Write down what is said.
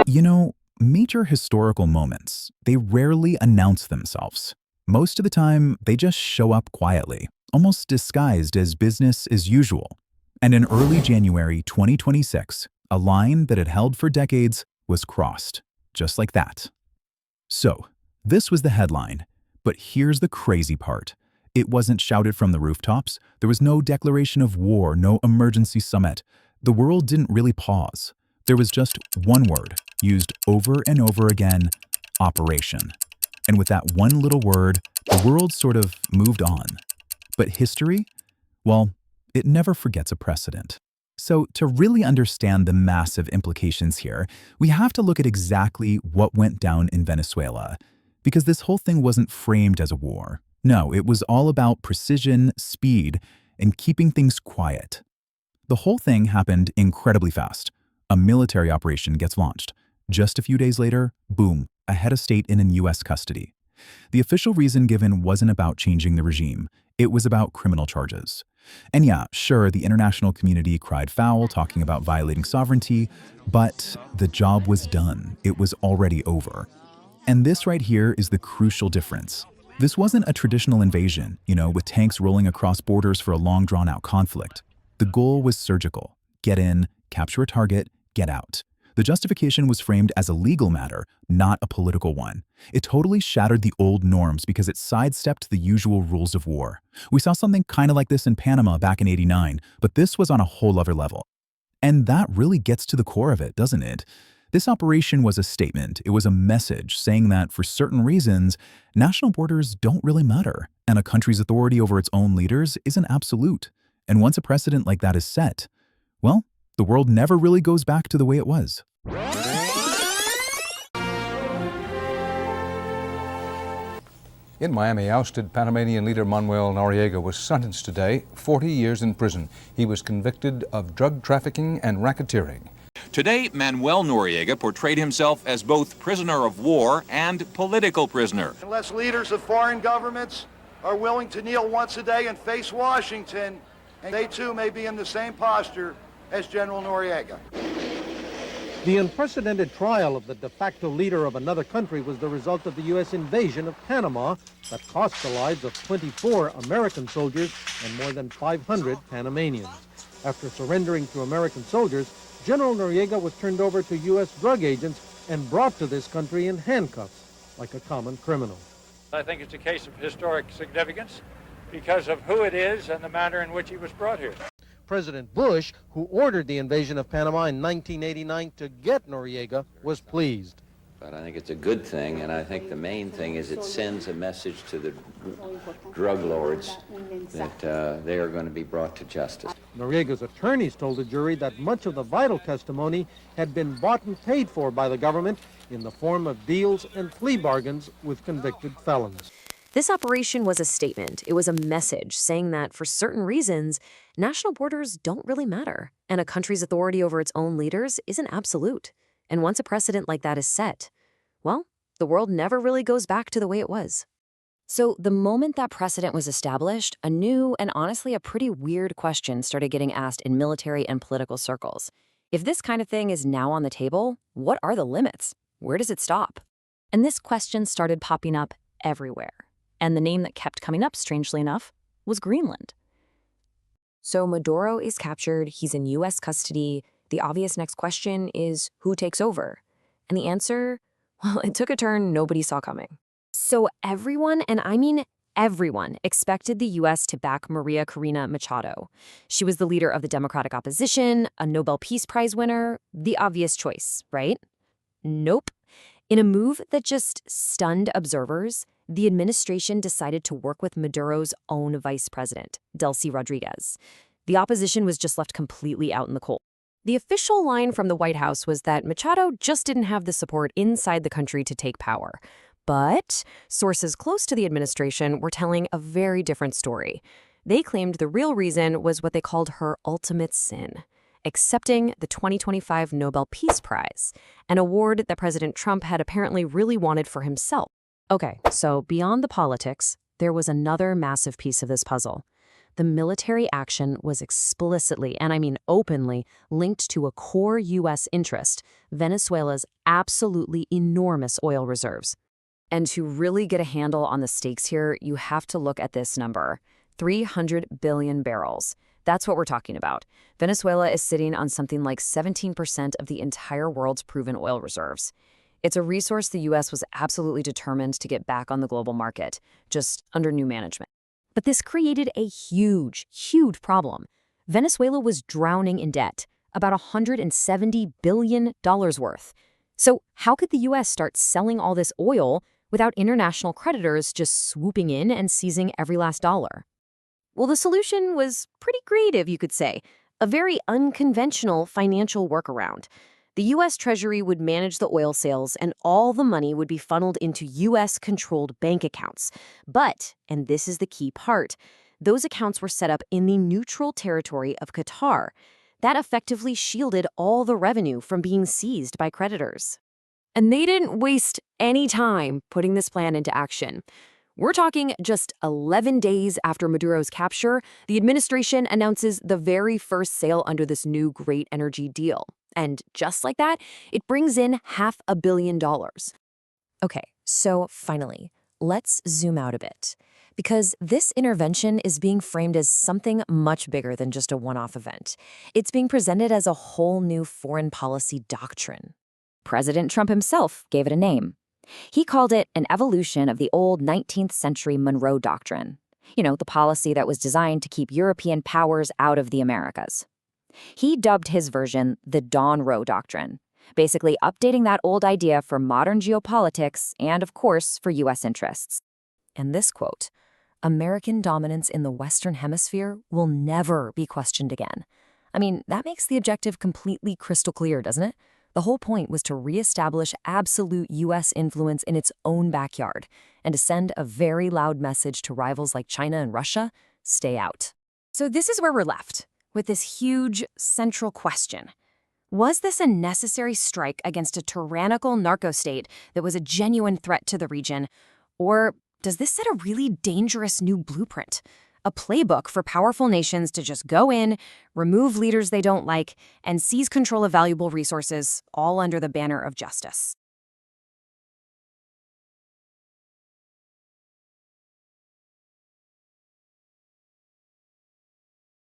You know, major historical moments, they rarely announce themselves. Most of the time, they just show up quietly, almost disguised as business as usual. And in early January 2026, a line that had held for decades was crossed, just like that. So, this was the headline. But here's the crazy part. It wasn't shouted from the rooftops. There was no declaration of war, no emergency summit. The world didn't really pause. There was just one word, used over and over again, operation. And with that one little word, the world sort of moved on. But history? Well, it never forgets a precedent. So to really understand the massive implications here, we have to look at exactly what went down in Venezuela. Because this whole thing wasn't framed as a war. No, it was all about precision, speed, and keeping things quiet. The whole thing happened incredibly fast. A military operation gets launched. Just a few days later, boom, a head of state in U.S. custody. The official reason given wasn't about changing the regime. It was about criminal charges. And yeah, sure, the international community cried foul, talking about violating sovereignty, but the job was done. It was already over. And this right here is the crucial difference. This wasn't a traditional invasion, with tanks rolling across borders for a long drawn-out conflict. The goal was surgical. Get in, capture a target, get out. The justification was framed as a legal matter, not a political one. It totally shattered the old norms because it sidestepped the usual rules of war. We saw something kind of like this in Panama back in '89, but this was on a whole other level. And that really gets to the core of it, doesn't it? This operation was a statement. It was a message saying that for certain reasons, national borders don't really matter, and a country's authority over its own leaders isn't absolute. And once a precedent like that is set, well, the world never really goes back to the way it was. In Miami, ousted Panamanian leader Manuel Noriega was sentenced today, 40 years in prison. He was convicted of drug trafficking and racketeering. Today, Manuel Noriega portrayed himself as both prisoner of war and political prisoner. Unless leaders of foreign governments are willing to kneel once a day and face Washington, and they too may be in the same posture as General Noriega. The unprecedented trial of the de facto leader of another country was the result of the U.S. invasion of Panama that cost the lives of 24 American soldiers and more than 500 Panamanians. After surrendering to American soldiers, General Noriega was turned over to U.S. drug agents and brought to this country in handcuffs, like a common criminal. I think it's a case of historic significance because of who it is and the manner in which he was brought here. President Bush, who ordered the invasion of Panama in 1989 to get Noriega, was pleased. But I think it's a good thing, and I think the main thing is it sends a message to the drug lords that they are going to be brought to justice. Noriega's attorneys told the jury that much of the vital testimony had been bought and paid for by the government in the form of deals and plea bargains with convicted felons. This operation was a statement. It was a message saying that for certain reasons, national borders don't really matter, and a country's authority over its own leaders isn't absolute. And once a precedent like that is set, well, the world never really goes back to the way it was. So the moment that precedent was established, a new and honestly a pretty weird question started getting asked in military and political circles. If this kind of thing is now on the table, what are the limits? Where does it stop? And this question started popping up everywhere. And the name that kept coming up, strangely enough, was Greenland. So Maduro is captured, he's in U.S. custody. The obvious next question is, who takes over? And the answer, well, it took a turn nobody saw coming. So everyone, and I mean everyone, expected the U.S. to back Maria Corina Machado. She was the leader of the Democratic opposition, a Nobel Peace Prize winner, the obvious choice, right? Nope. In a move that just stunned observers, the administration decided to work with Maduro's own vice president, Delcy Rodriguez. The opposition was just left completely out in the cold. The official line from the White House was that Machado just didn't have the support inside the country to take power. But sources close to the administration were telling a very different story. They claimed the real reason was what they called her ultimate sin: accepting the 2025 Nobel Peace Prize, an award that President Trump had apparently really wanted for himself. Okay, so beyond the politics, there was another massive piece of this puzzle: the military action was explicitly, and I mean openly, linked to a core U.S. interest, Venezuela's absolutely enormous oil reserves. And to really get a handle on the stakes here, you have to look at this number, 300 billion barrels. That's what we're talking about. Venezuela is sitting on something like 17% of the entire world's proven oil reserves. It's a resource the U.S. was absolutely determined to get back on the global market, just under new management. But this created a huge, huge problem. Venezuela was drowning in debt, about $170 billion worth. So how could the U.S. start selling all this oil without international creditors just swooping in and seizing every last dollar? Well, the solution was pretty creative, you could say, a very unconventional financial workaround. The U.S. Treasury would manage the oil sales, and all the money would be funneled into U.S.-controlled bank accounts. But, and this is the key part, those accounts were set up in the neutral territory of Qatar. That effectively shielded all the revenue from being seized by creditors. And they didn't waste any time putting this plan into action. We're talking just 11 days after Maduro's capture, the administration announces the very first sale under this new great energy deal. And just like that, it brings in $500 million. Okay, so finally, let's zoom out a bit. Because this intervention is being framed as something much bigger than just a one-off event. It's being presented as a whole new foreign policy doctrine. President Trump himself gave it a name. He called it an evolution of the old 19th century Monroe Doctrine. You know, the policy that was designed to keep European powers out of the Americas. He dubbed his version the Don Roe Doctrine, basically updating that old idea for modern geopolitics and, of course, for U.S. interests. And this quote, "American dominance in the Western Hemisphere will never be questioned again." I mean, that makes the objective completely crystal clear, doesn't it? The whole point was to reestablish absolute U.S. influence in its own backyard and to send a very loud message to rivals like China and Russia, stay out. So this is where we're left, with this huge central question. Was this a necessary strike against a tyrannical narco-state that was a genuine threat to the region? Or does this set a really dangerous new blueprint? A playbook for powerful nations to just go in, remove leaders they don't like, and seize control of valuable resources, all under the banner of justice?